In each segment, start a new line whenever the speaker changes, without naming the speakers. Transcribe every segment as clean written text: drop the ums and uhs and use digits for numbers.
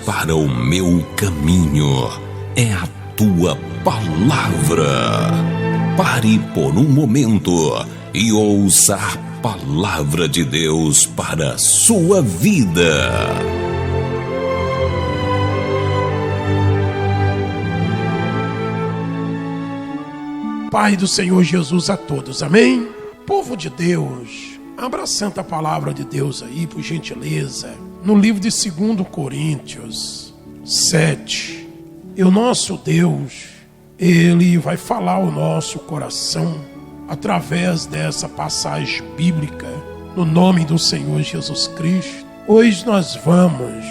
para o meu caminho é a tua palavra. Pare por um momento e ouça a palavra de Deus para a sua vida.
Pai do Senhor Jesus a todos, amém? Povo de Deus, abra a santa palavra de Deus aí, por gentileza, no livro de 2 Coríntios 7. E o nosso Deus, Ele vai falar ao nosso coração através dessa passagem bíblica, no nome do Senhor Jesus Cristo. Hoje nós vamos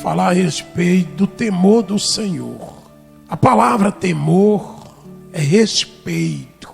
falar a respeito do temor do Senhor. A palavra temor é respeito.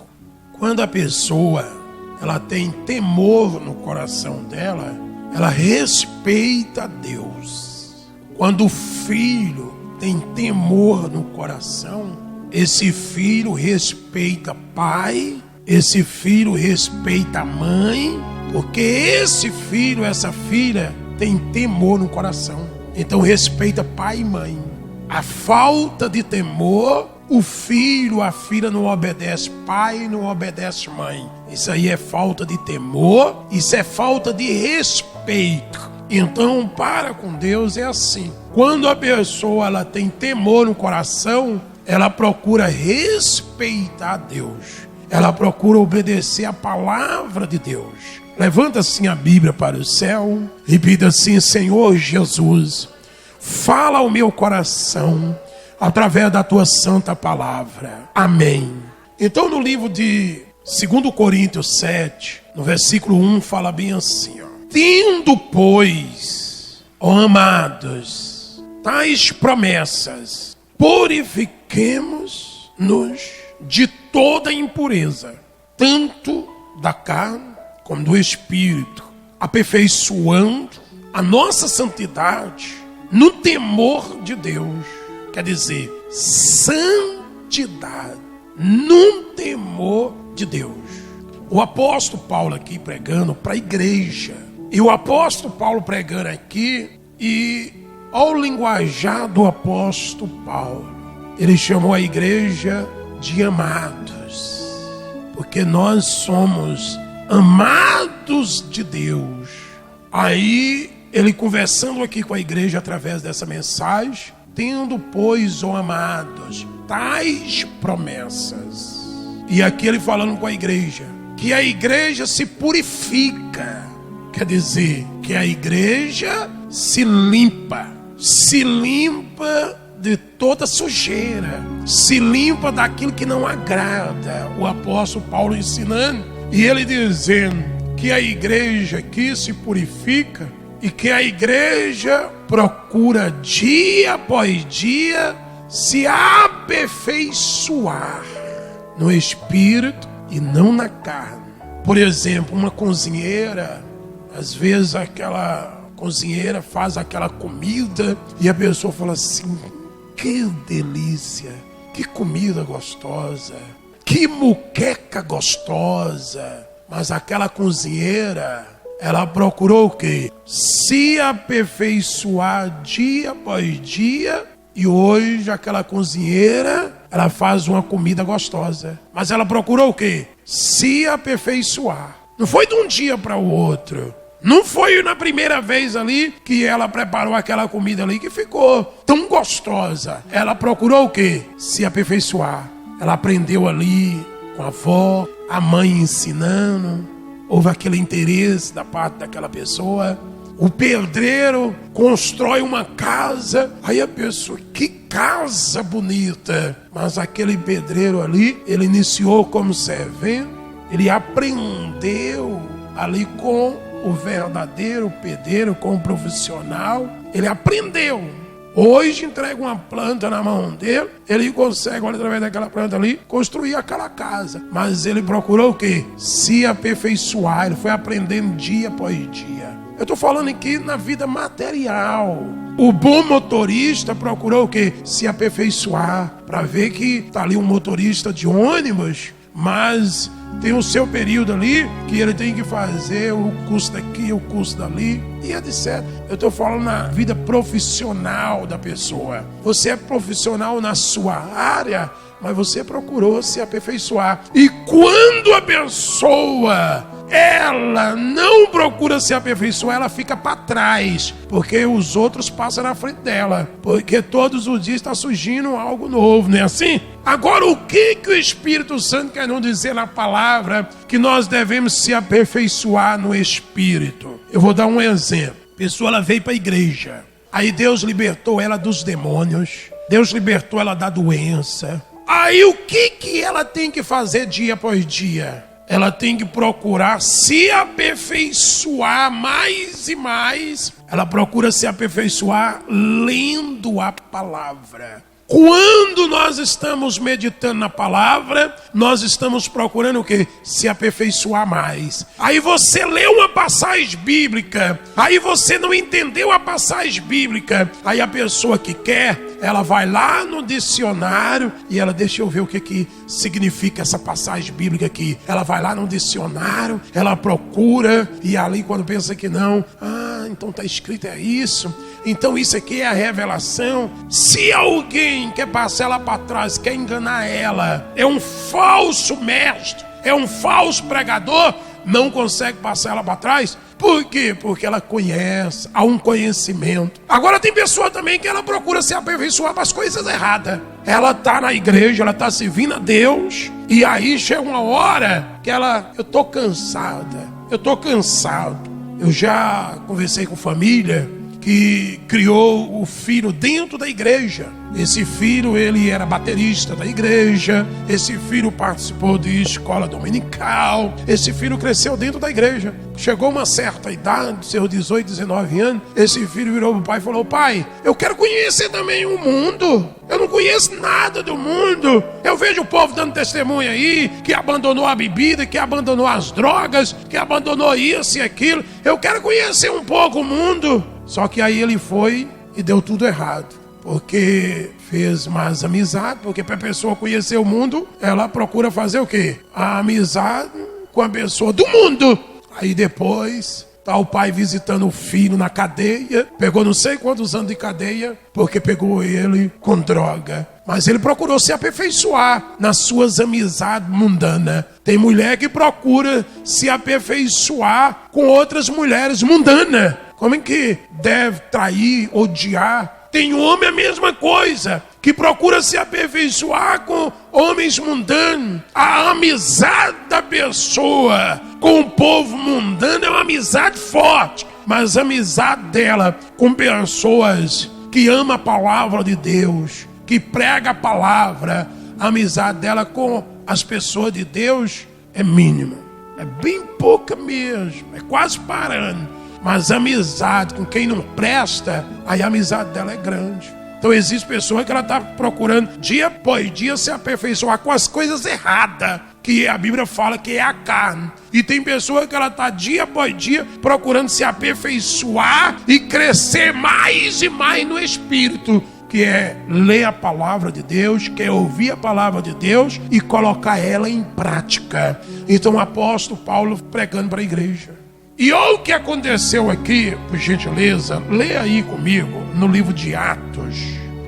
Quando a pessoa ela tem temor no coração dela, ela respeita a Deus. Quando o filho tem temor no coração, esse filho respeita pai, esse filho respeita a mãe, porque esse filho, essa filha tem temor no coração. Então respeita pai e mãe. A falta de temor, o filho, a filha não obedece pai, não obedece mãe. Isso aí é falta de temor, isso é falta de respeito. Então, para com Deus é assim. Quando a pessoa ela tem temor no coração, ela procura respeitar Deus. Ela procura obedecer a palavra de Deus. Levanta assim a Bíblia para o céu e pida assim: Senhor Jesus, fala ao meu coração através da tua santa palavra. Amém. Então no livro de 2 Coríntios 7, no versículo 1, fala bem assim, ó: tendo, pois, ó amados, tais promessas, purifiquemos-nos de toda impureza, tanto da carne como do espírito, aperfeiçoando a nossa santidade no temor de Deus. Quer dizer, santidade no temor de Deus. O apóstolo Paulo aqui pregando para a igreja. E o apóstolo Paulo pregando aqui, e ao linguajar do apóstolo Paulo, ele chamou a igreja de amados, porque nós somos amados de Deus. Aí ele conversando aqui com a igreja através dessa mensagem: tendo, pois, ó amados, tais promessas. E aqui ele falando com a igreja, que a igreja se purifica. Quer dizer, que a igreja se limpa de toda sujeira, se limpa daquilo que não agrada. O apóstolo Paulo ensinando, e ele dizendo que a igreja aqui se purifica, e que a igreja procura dia após dia se aperfeiçoar no espírito e não na carne. Por exemplo, uma cozinheira, às vezes aquela cozinheira faz aquela comida e a pessoa fala assim: que delícia, que comida gostosa, que muqueca gostosa. Mas aquela cozinheira, ela procurou o quê? Se aperfeiçoar dia após dia. E hoje aquela cozinheira, ela faz uma comida gostosa. Mas ela procurou o quê? Se aperfeiçoar. Não foi de um dia para o outro. Não foi na primeira vez ali que ela preparou aquela comida ali que ficou tão gostosa. Ela procurou o quê? Se aperfeiçoar. Ela aprendeu ali com a avó, a mãe ensinando. Houve aquele interesse da parte daquela pessoa. O pedreiro constrói uma casa. Aí a pessoa, que casa bonita. Mas aquele pedreiro ali, ele iniciou como servente. Ele aprendeu ali com o verdadeiro pedreiro, com o profissional. Ele aprendeu. Hoje entrega uma planta na mão dele, ele consegue, através daquela planta ali, construir aquela casa. Mas ele procurou o quê? Se aperfeiçoar. Ele foi aprendendo dia após dia. Eu estou falando aqui na vida material. O bom motorista procurou o quê? Se aperfeiçoar. Para ver que está ali um motorista de ônibus, mas tem o seu período ali que ele tem que fazer o curso daqui, o curso dali e etc. Eu estou falando na vida profissional da pessoa. Você é profissional na sua área, mas você procurou se aperfeiçoar. E quando a pessoa ela não procura se aperfeiçoar, ela fica para trás, porque os outros passam na frente dela, porque todos os dias está surgindo algo novo, não é assim? Agora, o que o Espírito Santo quer nos dizer na palavra que nós devemos se aperfeiçoar no Espírito? Eu vou dar um exemplo. A pessoa ela veio para a igreja, aí Deus libertou ela dos demônios, Deus libertou ela da doença. Aí o que ela tem que fazer dia após dia? Ela tem que procurar se aperfeiçoar mais e mais. Ela procura se aperfeiçoar lendo a palavra. Quando nós estamos meditando na palavra, nós estamos procurando o quê? Se aperfeiçoar mais. Aí você lê uma passagem bíblica, aí você não entendeu a passagem bíblica, aí a pessoa que quer, ela vai lá no dicionário e ela deixa eu ver o que significa essa passagem bíblica aqui. Ela vai lá no dicionário, ela procura e ali quando pensa que não, então está escrito é isso. Então isso aqui é a revelação. Se alguém quer passar ela para trás, quer enganar ela, é um falso mestre, é um falso pregador, não consegue passar ela para trás. Por quê? Porque ela conhece, há um conhecimento. Agora tem pessoa também que ela procura se aperfeiçoar para as coisas erradas. Ela está na igreja, ela está servindo a Deus, e aí chega uma hora que eu estou cansada, eu estou cansado. Eu já conversei com família que criou o filho dentro da igreja. Esse filho, ele era baterista da igreja. Esse filho participou de escola dominical. Esse filho cresceu dentro da igreja. Chegou uma certa idade, seus 18, 19 anos. Esse filho virou pro pai e falou: pai, eu quero conhecer também o mundo. Eu não conheço nada do mundo. Eu vejo o povo dando testemunho aí, que abandonou a bebida, que abandonou as drogas, que abandonou isso e aquilo. Eu quero conhecer um pouco o mundo. Só que aí ele foi e deu tudo errado. Porque fez mais amizade, porque para a pessoa conhecer o mundo, ela procura fazer o quê? A amizade com a pessoa do mundo. Aí depois, tá o pai visitando o filho na cadeia, pegou não sei quantos anos de cadeia, porque pegou ele com droga. Mas ele procurou se aperfeiçoar nas suas amizades mundanas. Tem mulher que procura se aperfeiçoar com outras mulheres mundanas. Como é que deve trair, odiar? Tem homem a mesma coisa, que procura se aperfeiçoar com homens mundanos. A amizade da pessoa com o povo mundano é uma amizade forte, mas a amizade dela com pessoas que amam a palavra de Deus, que prega a palavra, a amizade dela com as pessoas de Deus é mínima, é bem pouca mesmo, é quase parando. Mas a amizade com quem não presta, aí a amizade dela é grande. Então existe pessoa que ela está procurando dia após dia se aperfeiçoar com as coisas erradas, que a Bíblia fala que é a carne. E tem pessoa que ela está dia após dia procurando se aperfeiçoar e crescer mais e mais no Espírito, que é ler a palavra de Deus, que é ouvir a palavra de Deus e colocar ela em prática. Então o apóstolo Paulo pregando para a igreja. E olha o que aconteceu aqui, por gentileza, leia aí comigo no livro de Atos.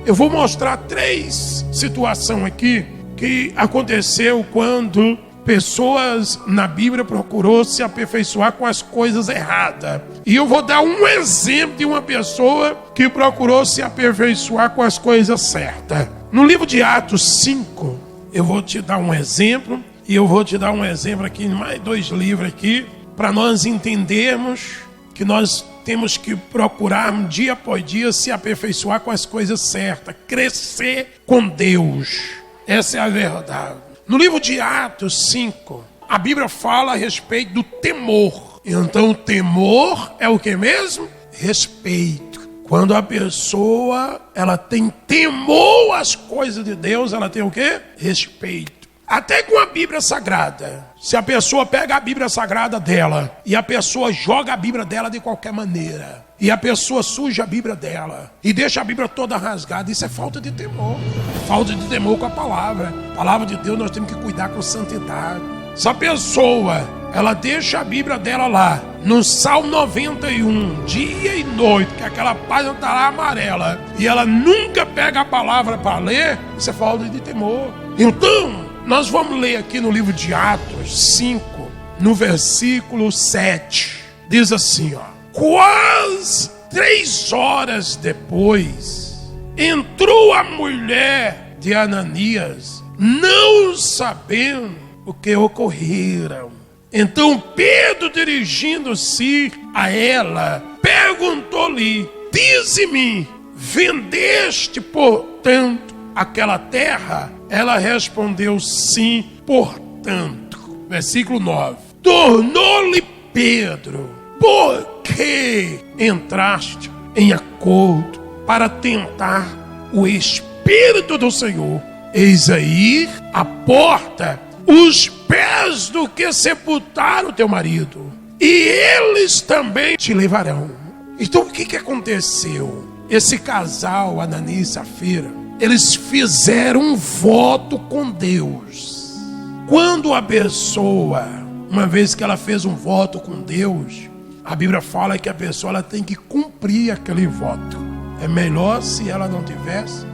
Eu vou mostrar 3 situações aqui que aconteceu quando pessoas na Bíblia procurou se aperfeiçoar com as coisas erradas. E eu vou dar um exemplo de uma pessoa que procurou se aperfeiçoar com as coisas certas. No livro de Atos 5, eu vou te dar um exemplo, e eu vou te dar um exemplo aqui, mais 2 livros aqui, para nós entendermos que nós temos que procurar dia após dia se aperfeiçoar com as coisas certas, crescer com Deus. Essa é a verdade. No livro de Atos 5, a Bíblia fala a respeito do temor. Então o temor é o que mesmo? Respeito. Quando a pessoa ela tem temor às coisas de Deus, ela tem o quê? Respeito. Até com a Bíblia Sagrada. Se a pessoa pega a Bíblia Sagrada dela e a pessoa joga a Bíblia dela de qualquer maneira, e a pessoa suja a Bíblia dela e deixa a Bíblia toda rasgada, isso é falta de temor. Falta de temor com a palavra. A palavra de Deus nós temos que cuidar com santidade. Se a pessoa, ela deixa a Bíblia dela lá, no Salmo 91, dia e noite, que aquela página está lá amarela, e ela nunca pega a palavra para ler, isso é falta de temor. Então, nós vamos ler aqui no livro de Atos 5, no versículo 7. Diz assim, ó: quase 3 horas depois, entrou a mulher de Ananias, não sabendo o que ocorrera. Então Pedro, dirigindo-se a ela, perguntou-lhe: dize-me, vendeste, portanto, aquela terra? Ela respondeu: sim, portanto. Versículo 9. Tornou-lhe Pedro: por que entraste em acordo para tentar o Espírito do Senhor? Eis aí a porta os pés do que sepultaram teu marido, e eles também te levarão. Então o que aconteceu? Esse casal, Ananias e Safira, eles fizeram um voto com Deus. Quando a pessoa, uma vez que ela fez um voto com Deus, a Bíblia fala que a pessoa ela tem que cumprir aquele voto. É melhor se ela não tivesse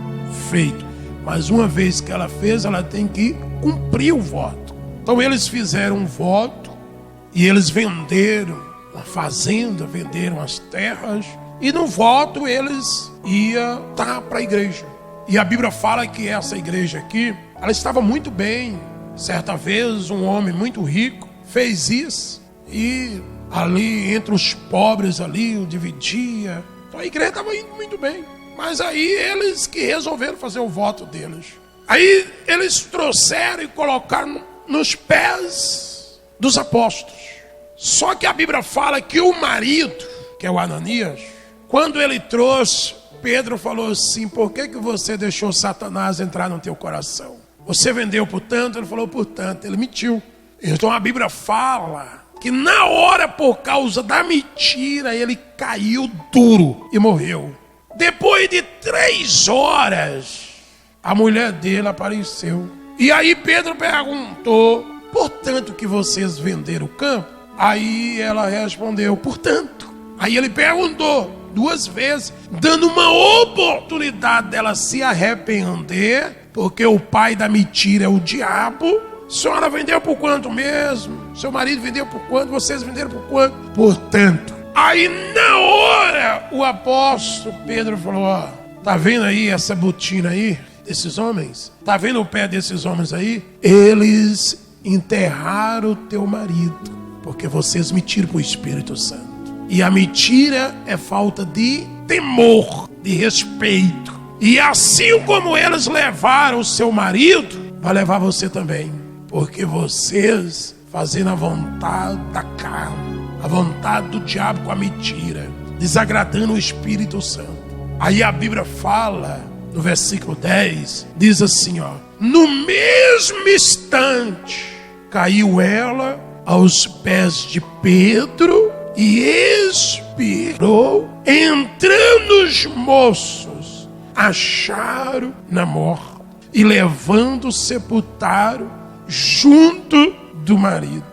feito, mas uma vez que ela fez, ela tem que cumprir o voto. Então eles fizeram um voto e eles venderam uma fazenda, venderam as terras, e no voto eles iam estar para a igreja. E a Bíblia fala que essa igreja aqui, ela estava muito bem. Certa vez um homem muito rico fez isso, e ali entre os pobres ali o dividia. Então a igreja estava indo muito bem. Mas aí eles que resolveram fazer o voto deles. Aí eles trouxeram e colocaram nos pés dos apóstolos. Só que a Bíblia fala que o marido, que é o Ananias, quando ele trouxe, Pedro falou assim: por que você deixou Satanás entrar no teu coração? Você vendeu por tanto? Ele falou por tanto. Ele mentiu. Então a Bíblia fala que na hora, por causa da mentira, ele caiu duro e morreu. Depois de 3 horas, a mulher dele apareceu. E aí Pedro perguntou: portanto que vocês venderam o campo? Aí ela respondeu: portanto. Aí ele perguntou 2 vezes, dando uma oportunidade dela se arrepender, porque o pai da mentira é o diabo. A senhora vendeu por quanto mesmo? Seu marido vendeu por quanto? Vocês venderam por quanto? Portanto. Aí na hora o apóstolo Pedro falou: ó, tá vendo aí essa botina aí desses homens? Tá vendo o pé desses homens aí? Eles enterraram o teu marido, porque vocês mentiram pro Espírito Santo. E a mentira é falta de temor, de respeito. E assim como eles levaram o seu marido, vai levar você também. Porque vocês fazendo a vontade da carne, a vontade do diabo com a mentira, desagradando o Espírito Santo. Aí a Bíblia fala, no versículo 10, diz assim, ó: no mesmo instante caiu ela aos pés de Pedro e expirou. Entrando os moços, acharam na morte e levando sepultaram junto do marido.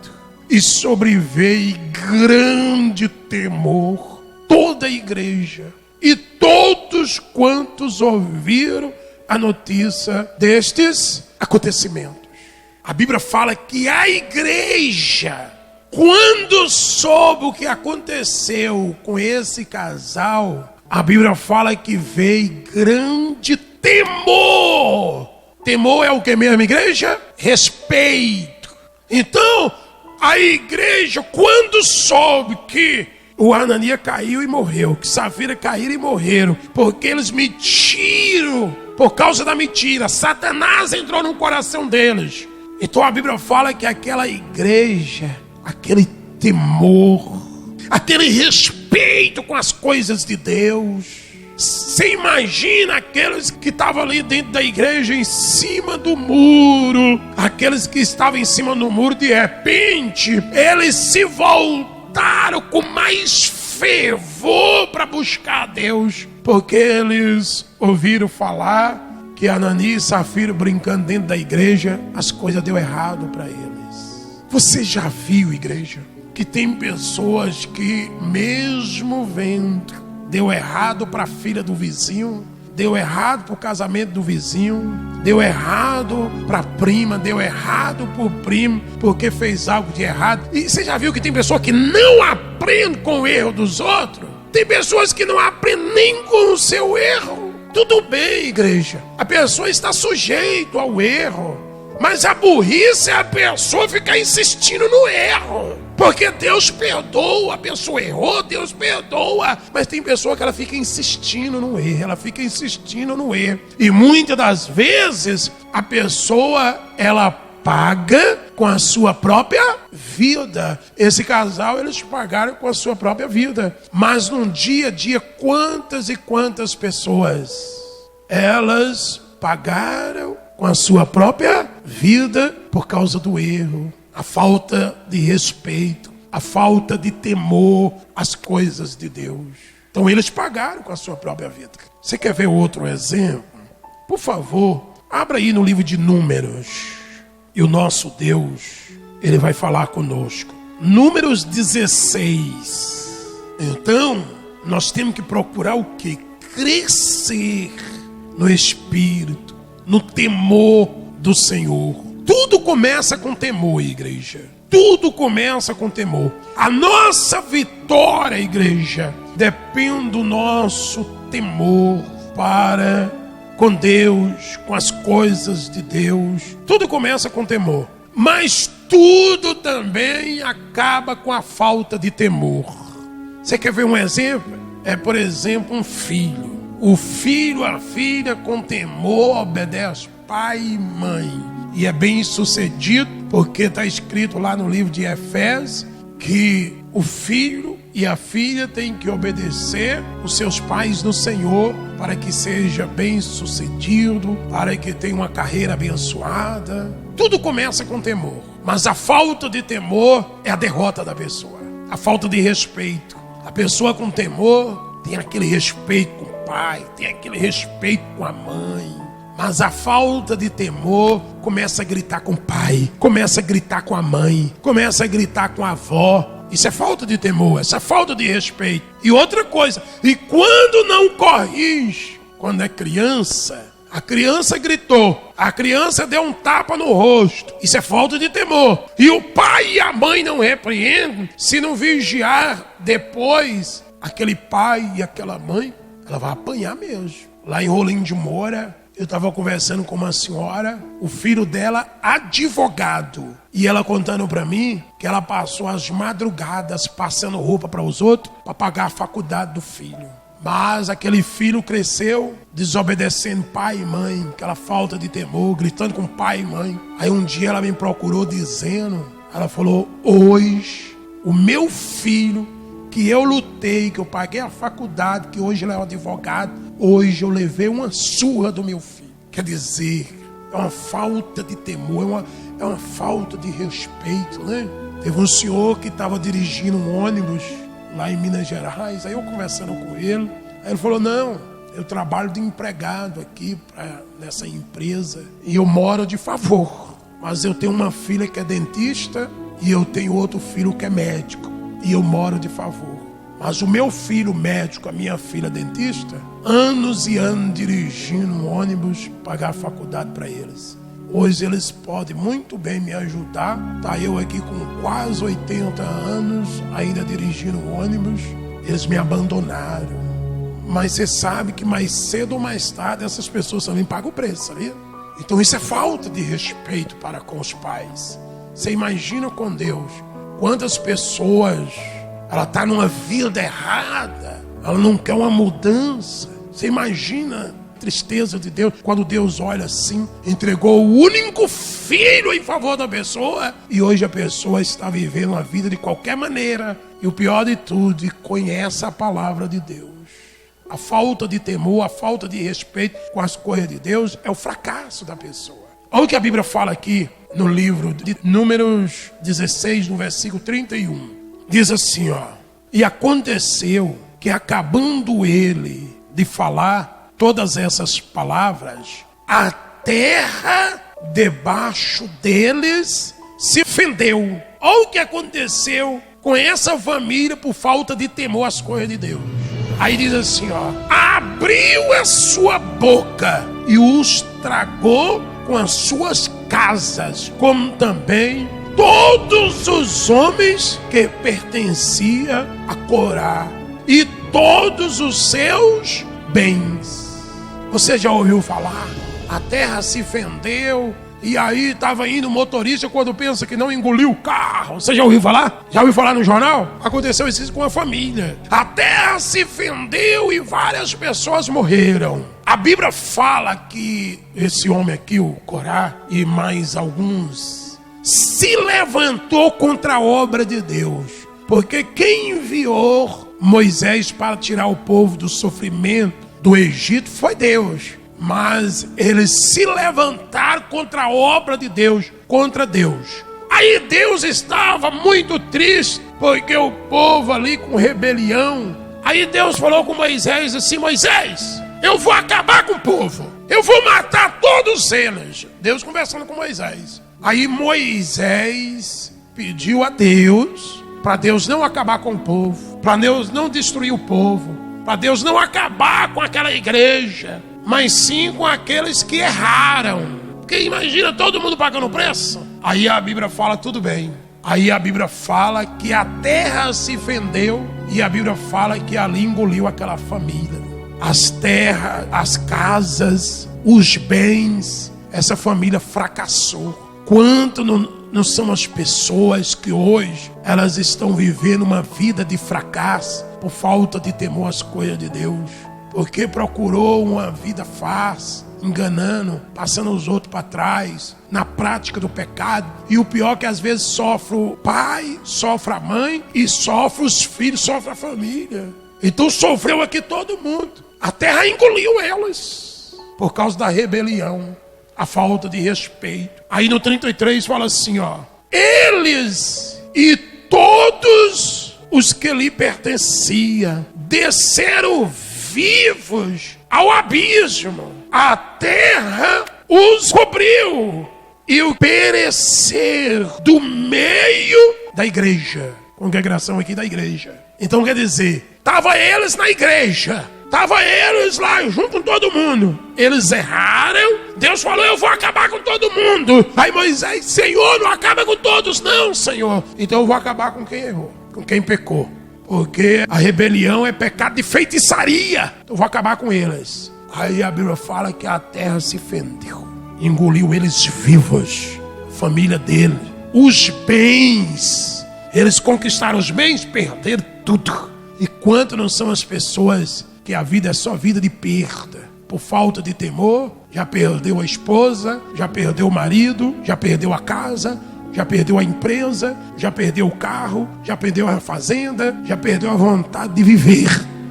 E sobreveio grande temor toda a igreja e todos quantos ouviram a notícia destes acontecimentos. A Bíblia fala que a igreja, quando soube o que aconteceu com esse casal, a Bíblia fala que veio grande temor. Temor é o que mesmo, igreja? Respeito. Então, a igreja, quando soube que o Ananias caiu e morreu, que Safira caíram e morreram, porque eles mentiram, por causa da mentira, Satanás entrou no coração deles. Então a Bíblia fala que aquela igreja, aquele temor, aquele respeito com as coisas de Deus, Você imagina aqueles que estavam ali dentro da igreja, em cima do muro. Aqueles que estavam em cima do muro, de repente, eles se voltaram com mais fervor para buscar a Deus. Porque eles ouviram falar que Ananias e Safira brincando dentro da igreja, as coisas deu errado para eles. Você já viu, igreja, que tem pessoas que mesmo vendo, deu errado para a filha do vizinho, deu errado para o casamento do vizinho, deu errado para a prima, deu errado para o primo, porque fez algo de errado. E você já viu que tem pessoa que não aprende com o erro dos outros? Tem pessoas que não aprendem nem com o seu erro. Tudo bem, igreja, a pessoa está sujeita ao erro, mas a burrice é a pessoa ficar insistindo no erro. Porque Deus perdoa, a pessoa errou, Deus perdoa. Mas tem pessoa que ela fica insistindo no erro, E muitas das vezes a pessoa, ela paga com a sua própria vida. Esse casal, eles pagaram com a sua própria vida. Mas no dia a dia, quantas e quantas pessoas, elas pagaram com a sua própria vida por causa do erro. A falta de respeito, a falta de temor às coisas de Deus. Então eles pagaram com a sua própria vida. Você quer ver outro exemplo? Por favor, abra aí no livro de Números. E o nosso Deus, Ele vai falar conosco. Números 16. Então, nós temos que procurar o quê? Crescer no Espírito, no temor do Senhor. Tudo começa com temor, igreja. Tudo começa com temor. A nossa vitória, igreja, depende do nosso temor para com Deus, com as coisas de Deus. Tudo começa com temor. Mas tudo também acaba com a falta de temor. Você quer ver um exemplo? É, por exemplo, um filho. O filho, a filha, com temor, obedece pai e mãe. E é bem sucedido, porque está escrito lá no livro de Efésios que o filho e a filha têm que obedecer os seus pais no Senhor para que seja bem sucedido, para que tenha uma carreira abençoada. Tudo começa com temor, mas a falta de temor é a derrota da pessoa. A falta de respeito. A pessoa com temor tem aquele respeito com o pai, tem aquele respeito com a mãe. Mas a falta de temor começa a gritar com o pai, começa a gritar com a mãe, começa a gritar com a avó. Isso é falta de temor, isso é falta de respeito. E outra coisa, e quando não corrige, quando é criança, a criança gritou, a criança deu um tapa no rosto, isso é falta de temor. E o pai e a mãe não repreendem, se não vigiar depois, aquele pai e aquela mãe, ela vai apanhar mesmo. Lá em Rolim de Moura, eu estava conversando com uma senhora, o filho dela advogado, e ela contando para mim que ela passou as madrugadas passando roupa para os outros para pagar a faculdade do filho. Mas aquele filho cresceu desobedecendo pai e mãe, aquela falta de temor, gritando com pai e mãe. Aí um dia ela me procurou dizendo, ela falou, hoje o meu filho, que eu lutei, que eu paguei a faculdade, que hoje ele é um advogado, hoje eu levei uma surra do meu filho. Quer dizer, é uma falta de temor, é uma falta de respeito, né? Teve um senhor que estava dirigindo um ônibus lá em Minas Gerais, aí eu conversando com ele, aí ele falou, não, eu trabalho de empregado aqui nessa empresa e eu moro de favor, mas eu tenho uma filha que é dentista e eu tenho outro filho que é médico e eu moro de favor. Mas o meu filho médico, a minha filha dentista, anos e anos dirigindo um ônibus, pagar a faculdade para eles. Hoje eles podem muito bem me ajudar. Tá eu aqui com quase 80 anos, ainda dirigindo um ônibus. Eles me abandonaram. Mas você sabe que mais cedo ou mais tarde essas pessoas também pagam o preço, sabia? Então isso é falta de respeito para com os pais. Você imagina com Deus quantas pessoas... ela está numa vida errada, ela não quer uma mudança. Você imagina a tristeza de Deus quando Deus olha assim, entregou o único filho em favor da pessoa e hoje a pessoa está vivendo a vida de qualquer maneira. E o pior de tudo, conhece a palavra de Deus. a falta de temor, a falta de respeito com as coisas de Deus é o fracasso da pessoa. Olha o que a Bíblia fala aqui no livro de Números 16, no versículo 31. Diz assim, ó: e aconteceu que, acabando ele de falar todas essas palavras, a terra debaixo deles se fendeu. Olha o que aconteceu com essa família por falta de temor às coisas de Deus. Aí diz assim, ó: abriu a sua boca e os tragou com as suas casas, como também todos os homens que pertenciam a Corá e todos os seus bens. Você já ouviu falar? A terra se fendeu e aí estava indo o motorista quando pensa que não engoliu o carro. Você já ouviu falar? Já ouviu falar no jornal? Aconteceu isso com a família. A terra se fendeu e várias pessoas morreram. A Bíblia fala que esse homem aqui, o Corá, e mais alguns, se levantou contra a obra de Deus. Porque quem enviou Moisés para tirar o povo do sofrimento do Egito foi Deus. Mas eles se levantaram contra a obra de Deus, contra Deus. Aí Deus estava muito triste, porque o povo ali com rebelião. Aí Deus falou com Moisés assim: Moisés, eu vou acabar com o povo, eu vou matar todos eles. Deus conversando com Moisés. Aí Moisés pediu a Deus para Deus não acabar com o povo, para Deus não destruir o povo, para Deus não acabar com aquela igreja, mas sim com aqueles que erraram. Porque imagina todo mundo pagando preço. Aí a Bíblia fala, tudo bem. Aí a Bíblia fala que a terra se fendeu e a Bíblia fala que ali engoliu aquela família. As terras, as casas, os bens, essa família fracassou. Quanto não são as pessoas que hoje elas estão vivendo uma vida de fracasso por falta de temor às coisas de Deus. Porque procurou uma vida fácil, enganando, passando os outros para trás, na prática do pecado. E o pior é que às vezes sofre o pai, sofre a mãe e sofre os filhos, sofre a família. Então sofreu aqui todo mundo. A terra engoliu elas por causa da rebelião, a falta de respeito. Aí no 33 fala assim, ó: eles e todos os que lhe pertenciam desceram vivos ao abismo, a terra os cobriu e o perecer do meio da igreja. Congregação aqui da igreja. Então quer dizer, tava eles na igreja, tava eles lá junto com todo mundo. Eles erraram, Deus falou: eu vou acabar com todo mundo. Aí Moisés: Senhor, não acaba com todos não, Senhor. Então eu vou acabar com quem errou, com quem pecou. Porque a rebelião é pecado de feitiçaria. Eu vou acabar com eles. Aí a Bíblia fala que a terra se fendeu, engoliu eles vivos, a família dele, os bens. Eles conquistaram os bens, perderam tudo. E quanto não são as pessoas que a vida é só vida de perda, por falta de temor? Já perdeu a esposa, já perdeu o marido, já perdeu a casa, já perdeu a empresa, já perdeu o carro, já perdeu a fazenda, já perdeu a vontade de viver.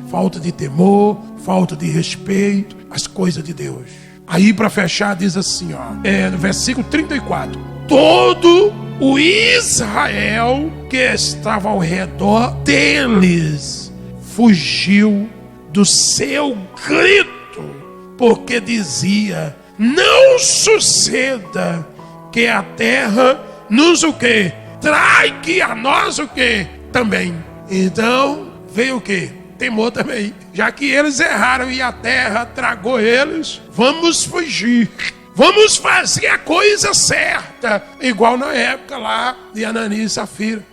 Falta de temor, falta de respeito às coisas de Deus. Aí para fechar diz assim, ó, no versículo 34: todo o Israel que estava ao redor deles fugiu do seu grito, porque dizia: não suceda que a terra nos o quê? Trague a nós o quê? Também. Então veio o quê? Temor também. Já que eles erraram e a terra tragou eles, vamos fugir. Vamos fazer a coisa certa. Igual na época lá de Ananias e Safira.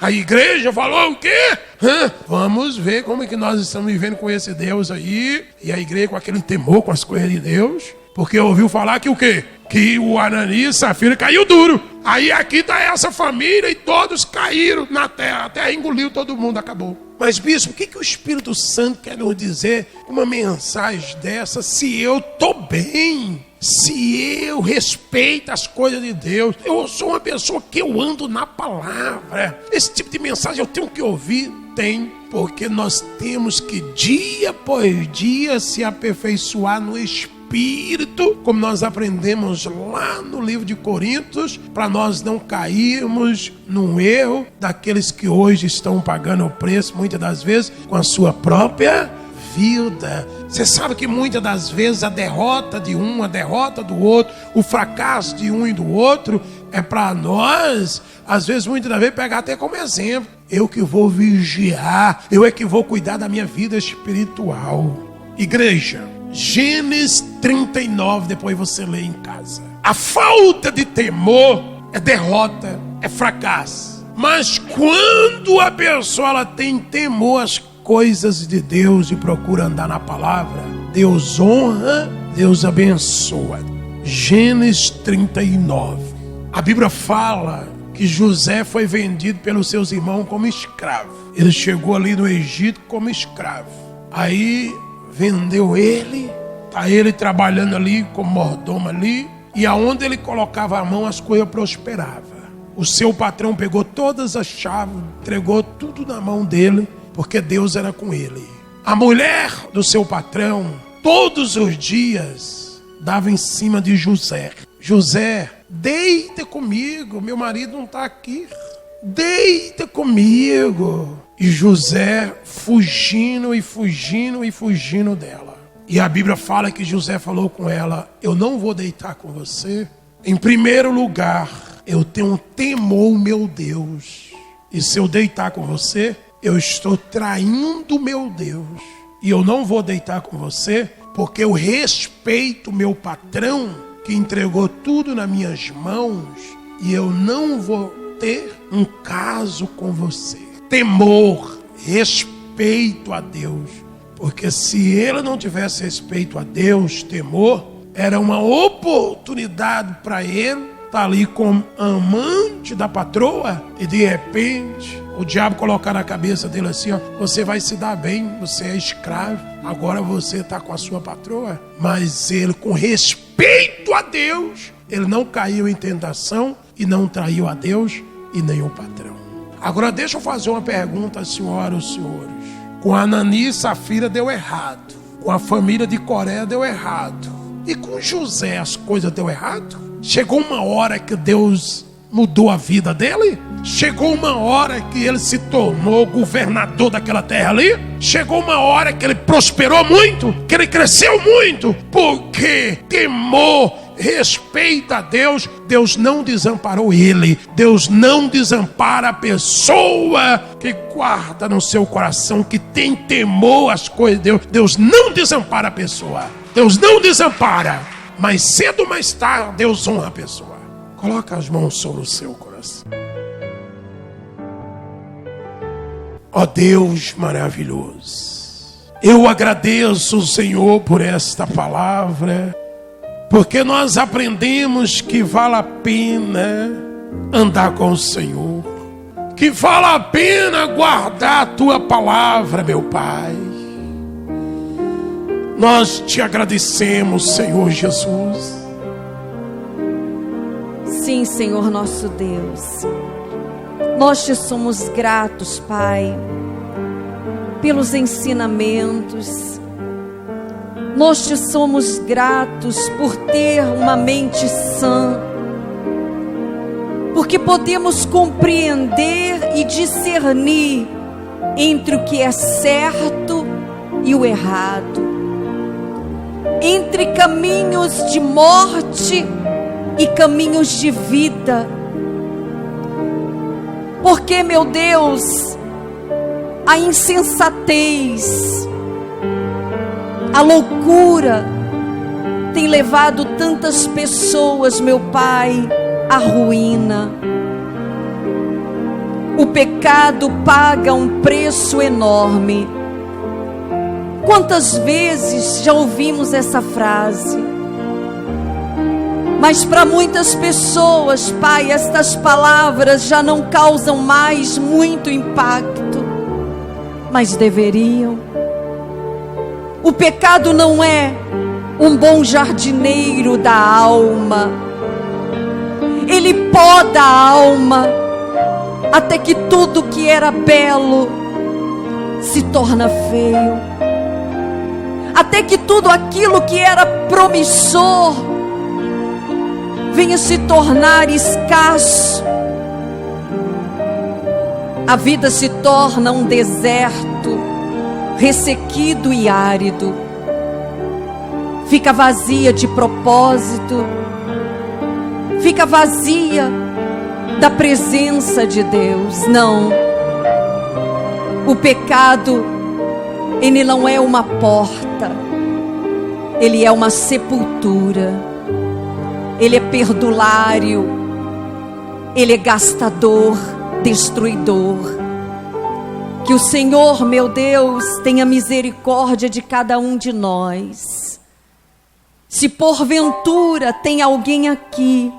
A igreja falou o quê? Vamos ver como é que nós estamos vivendo com esse Deus aí. E a igreja com aquele temor com as coisas de Deus. Porque ouviu falar que o quê? Que o Ananias e Safira caiu duro. Aí aqui está essa família e todos caíram na terra. A terra engoliu todo mundo, acabou. Mas bispo, o que o Espírito Santo quer nos dizer com uma mensagem dessa? Se eu estou bem, se eu respeito as coisas de Deus, eu sou uma pessoa que eu ando na palavra. Esse tipo de mensagem eu tenho que ouvir? Tem, porque nós temos que dia por dia se aperfeiçoar no Espírito, como nós aprendemos lá no livro de Coríntios, para nós não cairmos num erro daqueles que hoje estão pagando o preço, muitas das vezes, com a sua própria vida. Você sabe que muitas das vezes a derrota de um, a derrota do outro, o fracasso de um e do outro é para nós, às vezes, muitas das vezes, pegar até como exemplo. Eu que vou vigiar, eu é que vou cuidar da minha vida espiritual. Igreja, Gênesis 39, depois você lê em casa. A falta de temor é derrota, é fracasso. Mas quando a pessoa ela tem temor às coisas de Deus e procura andar na palavra, Deus honra, Deus abençoa. Gênesis 39. A Bíblia fala que José foi vendido pelos seus irmãos como escravo. Ele chegou ali no Egito como escravo. Aí vendeu ele, tá ele trabalhando ali como mordomo ali, e aonde ele colocava a mão as coisas prosperavam. O seu patrão pegou todas as chaves, entregou tudo na mão dele, porque Deus era com ele. A mulher do seu patrão, todos os dias, dava em cima de José. José, deita comigo, meu marido não está aqui. Deita comigo. E José fugindo e fugindo e fugindo dela. E a Bíblia fala que José falou com ela: eu não vou deitar com você. Em primeiro lugar, eu tenho um temor, meu Deus. E se eu deitar com você, eu estou traindo meu Deus. E eu não vou deitar com você, porque eu respeito meu patrão, que entregou tudo nas minhas mãos, e eu não vou ter um caso com você. Temor, respeito a Deus. Porque se ele não tivesse respeito a Deus, temor, era uma oportunidade para ele estar ali como amante da patroa, e de repente o diabo colocar na cabeça dele assim, ó: você vai se dar bem, você é escravo, agora você está com a sua patroa. Mas ele, com respeito a Deus, ele não caiu em tentação e não traiu a Deus e nem o patrão. Agora deixa eu fazer uma pergunta às senhoras e aos senhores. Com Ananias e Safira deu errado, com a família de Coré deu errado, e com José as coisas deu errado? Chegou uma hora que Deus mudou a vida dele? Chegou uma hora que ele se tornou governador daquela terra ali? Chegou uma hora que ele prosperou muito, que ele cresceu muito, porque temor, respeito a Deus. Deus não desamparou ele. Deus não desampara a pessoa que guarda no seu coração, que tem temor às coisas de Deus. Deus não desampara a pessoa. Deus não desampara. Mas cedo ou mais tarde, Deus honra a pessoa. Coloca as mãos sobre o seu coração. Ó Deus maravilhoso, eu agradeço o Senhor por esta palavra, porque nós aprendemos que vale a pena andar com o Senhor, que vale a pena guardar a Tua palavra, meu Pai. Nós te agradecemos, Senhor Jesus.
Sim, Senhor nosso Deus, nós te somos gratos, Pai, pelos ensinamentos. Nós te somos gratos por ter uma mente sã, porque podemos compreender e discernir entre o que é certo e o errado, entre caminhos de morte e caminhos de vida. Porque, meu Deus, a insensatez, a loucura tem levado tantas pessoas, meu Pai, à ruína. O pecado paga um preço enorme. Quantas vezes já ouvimos essa frase? Mas para muitas pessoas, Pai, estas palavras já não causam mais muito impacto, mas deveriam. O pecado não é um bom jardineiro da alma. Ele poda a alma até que tudo que era belo se torna feio, até que tudo aquilo que era promissor venha se tornar escasso. A vida se torna um deserto, ressequido e árido. Fica vazia de propósito, fica vazia da presença de Deus. Não, o pecado, ele não é uma porta, ele é uma sepultura, ele é perdulário, ele é gastador, destruidor. Que o Senhor, meu Deus, tenha misericórdia de cada um de nós. Se porventura tem alguém aqui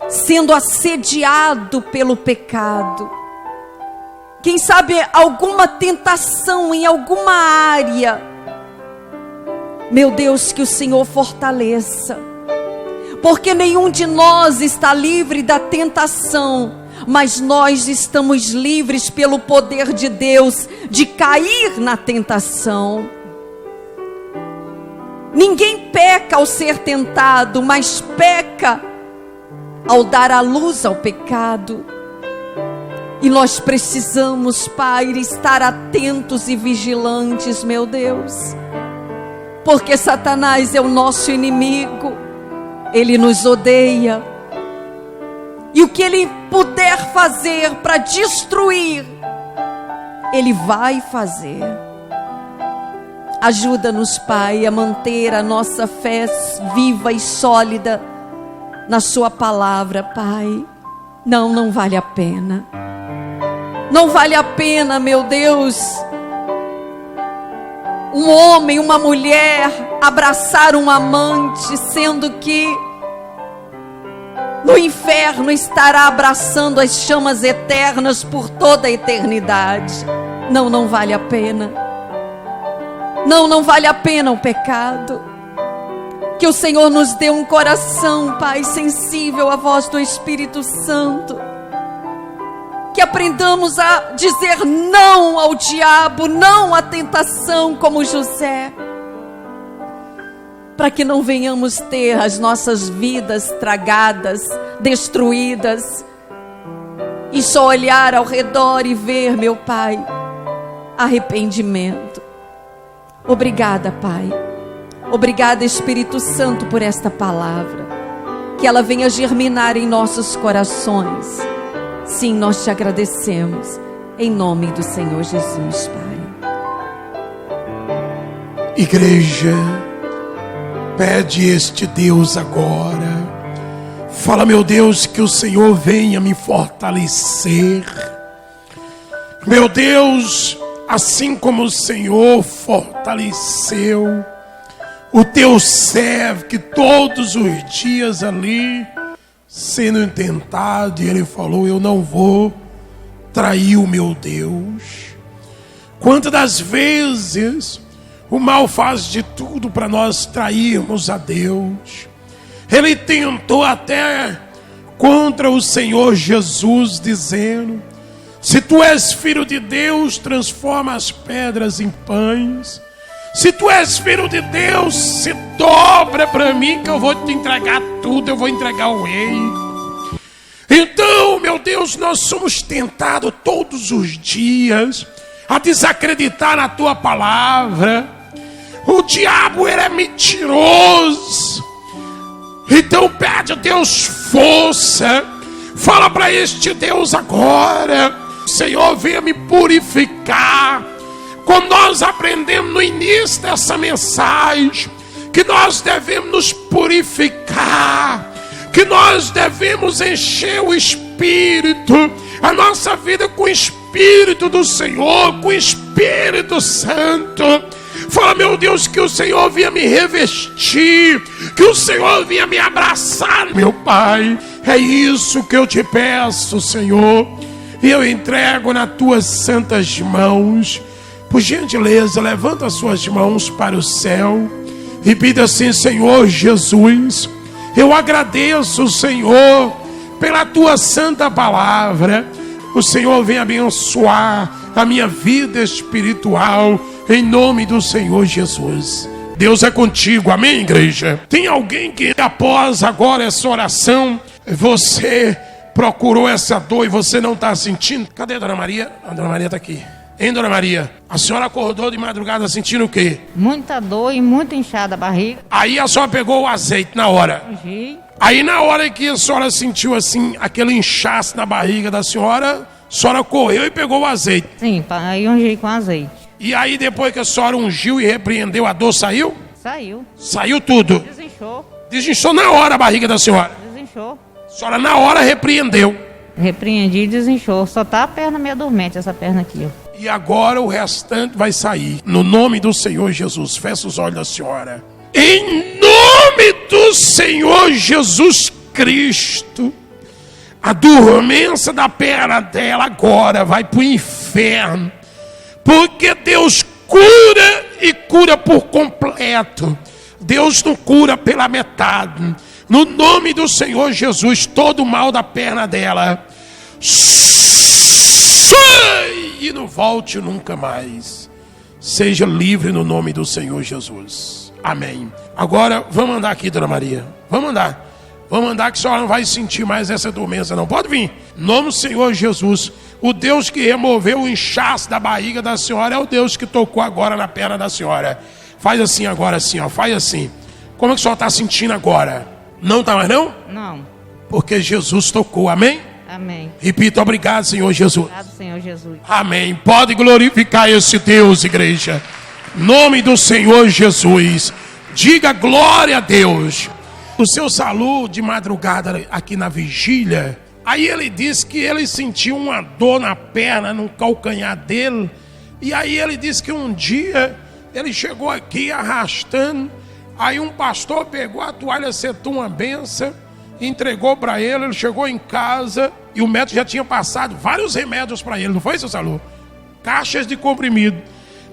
sendo assediado pelo pecado, quem sabe alguma tentação em alguma área, meu Deus, que o Senhor fortaleça, porque nenhum de nós está livre da tentação, mas nós estamos livres pelo poder de Deus de cair na tentação. Ninguém peca ao ser tentado, mas peca ao dar a luz ao pecado. E nós precisamos, Pai, estar atentos e vigilantes, meu Deus, porque Satanás é o nosso inimigo, ele nos odeia, e o que ele puder fazer para destruir, ele vai fazer. Ajuda-nos, Pai, a manter a nossa fé viva e sólida na sua palavra, Pai. Não vale a pena. Não vale a pena, meu Deus, um homem, uma mulher abraçar um amante, sendo que no inferno estará abraçando as chamas eternas por toda a eternidade. Não vale a pena. Não vale a pena o pecado. Que o Senhor nos dê um coração, Pai, sensível à voz do Espírito Santo. Que aprendamos a dizer não ao diabo, não à tentação, como José. Para que não venhamos ter as nossas vidas tragadas, destruídas, e só olhar ao redor e ver, meu Pai, arrependimento. Obrigada, Pai. Obrigada, Espírito Santo, por esta palavra. Que ela venha germinar em nossos corações. Sim, nós te agradecemos. Em nome do Senhor Jesus, Pai.
Igreja, pede este Deus agora. Fala, meu Deus, que o Senhor venha me fortalecer. Meu Deus, assim como o Senhor fortaleceu o teu servo, que todos os dias ali, sendo tentado, e ele falou: eu não vou trair o meu Deus. Quantas das vezes o mal faz de tudo para nós trairmos a Deus. Ele tentou até contra o Senhor Jesus, dizendo: se tu és filho de Deus, transforma as pedras em pães. Se tu és filho de Deus, se dobra para mim, que eu vou te entregar tudo, eu vou entregar o rei. Então, meu Deus, nós somos tentados todos os dias a desacreditar na tua palavra. O diabo, ele é mentiroso. Então pede a Deus força. Fala para este Deus agora: Senhor, venha me purificar. Como nós aprendemos no início dessa mensagem, que nós devemos nos purificar, que nós devemos encher o Espírito, a nossa vida com o Espírito do Senhor, com o Espírito Santo. Fala, meu Deus, que o Senhor venha me revestir, que o Senhor venha me abraçar, meu Pai. É isso que eu te peço, Senhor, e eu entrego nas tuas santas mãos. Por gentileza, levanta as suas mãos para o céu Repita assim: Senhor Jesus, eu agradeço, Senhor, pela tua santa palavra. O Senhor vem abençoar a minha vida espiritual, em nome do Senhor Jesus. Deus é contigo, amém, igreja? Tem alguém que após agora essa oração, você procurou essa dor e você não está sentindo? Cadê a Dona Maria? A Dona Maria está aqui. Hein, Dona Maria? A senhora acordou de madrugada sentindo o quê?
Muita dor e muito inchada a barriga.
Aí a senhora pegou o azeite na hora. Aí na hora que a senhora sentiu assim, aquele inchaço na barriga da senhora, a senhora correu e pegou o azeite.
Sim, aí ungi com azeite.
E aí depois que a senhora ungiu e repreendeu, a dor saiu?
Saiu.
Saiu tudo?
Desinchou.
Desinchou na hora a barriga da senhora?
Desinchou.
A senhora na hora repreendeu.
Repreendi e desinchou. Só tá a perna meio dormente, essa perna aqui, ó.
E agora o restante vai sair. No nome do Senhor Jesus. Fecha os olhos da senhora. Em nome do Senhor Jesus Cristo. A dormência da perna dela agora vai para o inferno. Porque Deus cura e cura por completo. Deus não cura pela metade. No nome do Senhor Jesus, todo o mal da perna dela e não volte nunca mais. Seja livre no nome do Senhor Jesus. Amém. Agora, vamos andar aqui, Dona Maria. Vamos andar. Vamos andar que a senhora não vai sentir mais essa dormência, não. Pode vir. Em nome do Senhor Jesus. O Deus que removeu o inchaço da barriga da senhora é o Deus que tocou agora na perna da senhora. Faz assim agora, assim, ó. Faz assim. Como é que a senhora está sentindo agora? Não está mais, não?
Não.
Porque Jesus tocou. Amém?
Amém.
Repita: obrigado, Senhor Jesus.
Obrigado, Senhor Jesus.
Amém. Pode glorificar esse Deus, igreja. Nome do Senhor Jesus. Diga glória a Deus. O seu Salu, de madrugada aqui na vigília, aí ele disse que ele sentiu uma dor na perna, no calcanhar dele. E aí ele disse que um dia ele chegou aqui arrastando. Aí um pastor pegou a toalha, setou uma benção, entregou para ele. Ele chegou em casa e o médico já tinha passado vários remédios para ele, não foi, seu Salu? Caixas de comprimido.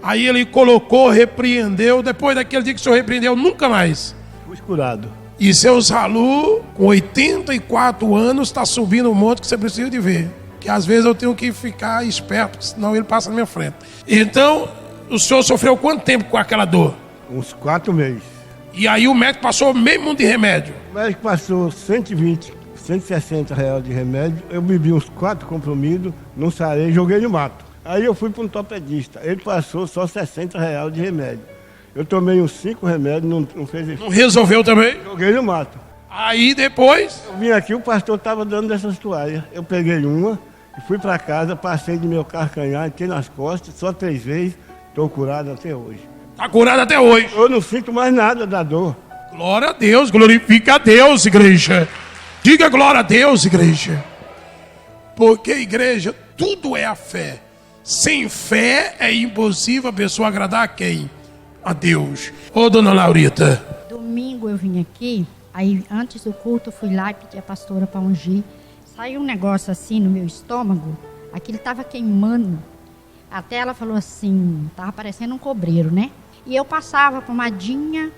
Aí ele colocou, repreendeu. Depois daquele dia que o senhor repreendeu, nunca mais.
Fui curado.
E seu Salu, com 84 anos, está subindo um monte que você precisa de ver. Que às vezes eu tenho que ficar esperto, senão ele passa na minha frente. Então, o senhor sofreu quanto tempo com aquela dor?
Uns 4 meses.
E aí o médico passou o mesmo mundo de remédio?
O médico passou 120, 160 reais de remédio. Eu bebi uns 4 comprimidos, não sarei, joguei no mato. Aí eu fui para um ortopedista. Ele passou só 60 reais de remédio. Eu tomei uns 5 remédios, não fez efeito.
Não resolveu também?
Joguei no mato.
Aí depois?
Eu vim aqui, o pastor estava dando dessas toalhas. Eu peguei uma e fui para casa, passei de meu calcanhar, entrei nas costas, só 3 vezes. Estou curado até hoje.
Está curado até hoje?
Eu não sinto mais nada da dor.
Glória a Deus, glorifica a Deus, igreja. Diga glória a Deus, igreja. Porque, igreja, tudo é a fé. Sem fé é impossível a pessoa agradar a quem? A Deus. Ô, dona Laurita.
Domingo eu vim aqui, aí antes do culto eu fui lá e pedi a pastora para ungir. Saiu um negócio assim no meu estômago, aquilo estava queimando. Até ela falou assim, estava parecendo um cobreiro, né? E eu passava pomadinha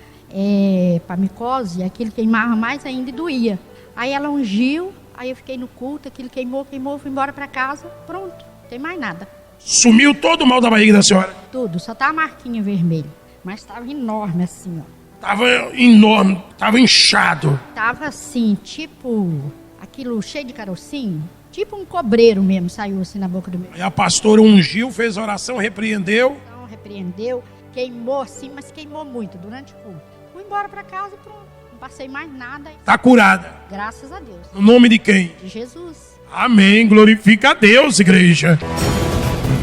para micose, aquilo queimava mais ainda e doía. Aí ela ungiu, aí eu fiquei no culto, aquilo queimou, fui embora para casa, pronto, não tem mais nada.
Sumiu todo o mal da barriga da senhora?
Tudo, só tá a marquinha vermelha, mas estava enorme assim, ó.
Tava enorme, tava inchado.
Tava assim, tipo, aquilo cheio de carocinho, tipo um cobreiro mesmo, saiu assim na boca do meu.
Aí a pastora ungiu, fez oração, repreendeu.
Então, repreendeu, queimou assim, mas queimou muito durante o culto. Fui embora para casa e pronto, não passei mais nada.
Tá curada.
Graças a Deus.
No nome de quem?
De Jesus.
Amém, glorifica a Deus, igreja.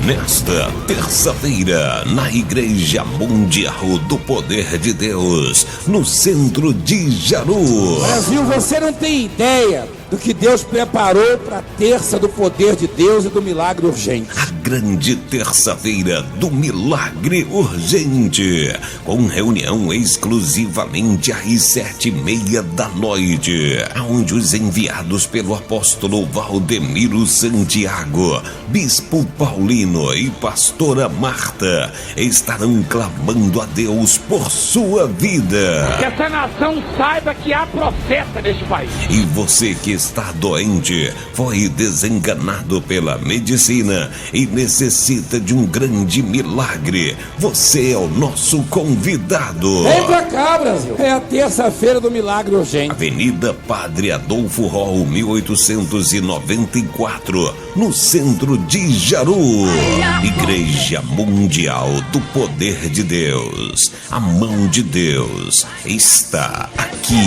Nesta terça-feira, na Igreja Mundial do Poder de Deus, no centro de Jaru.
Brasil, você não tem ideia do que Deus preparou para a terça do poder de Deus e do milagre urgente.
grande terça-feira do Milagre Urgente, com reunião exclusivamente às 7:30 da noite, onde os enviados pelo apóstolo Valdemiro Santiago, bispo Paulino e pastora Marta estarão clamando a Deus por sua vida.
Que essa nação saiba que há profeta neste país.
E você que está doente, foi desenganado pela medicina e necessita de um grande milagre, você é o nosso convidado.
Vem pra cá, Brasil. É a terça-feira do Milagre Urgente.
Avenida Padre Adolfo Roll, 1894, no centro de Jaru. Igreja Mundial do Poder de Deus. A mão de Deus está aqui.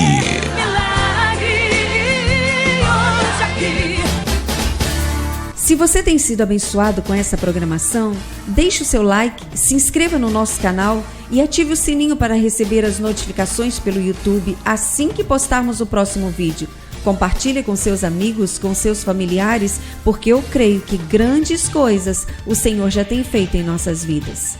Se você tem sido abençoado com essa programação, deixe o seu like, se inscreva no nosso canal e ative o sininho para receber as notificações pelo YouTube assim que postarmos o próximo vídeo. Compartilhe com seus amigos, com seus familiares, porque eu creio que grandes coisas o Senhor já tem feito em nossas vidas.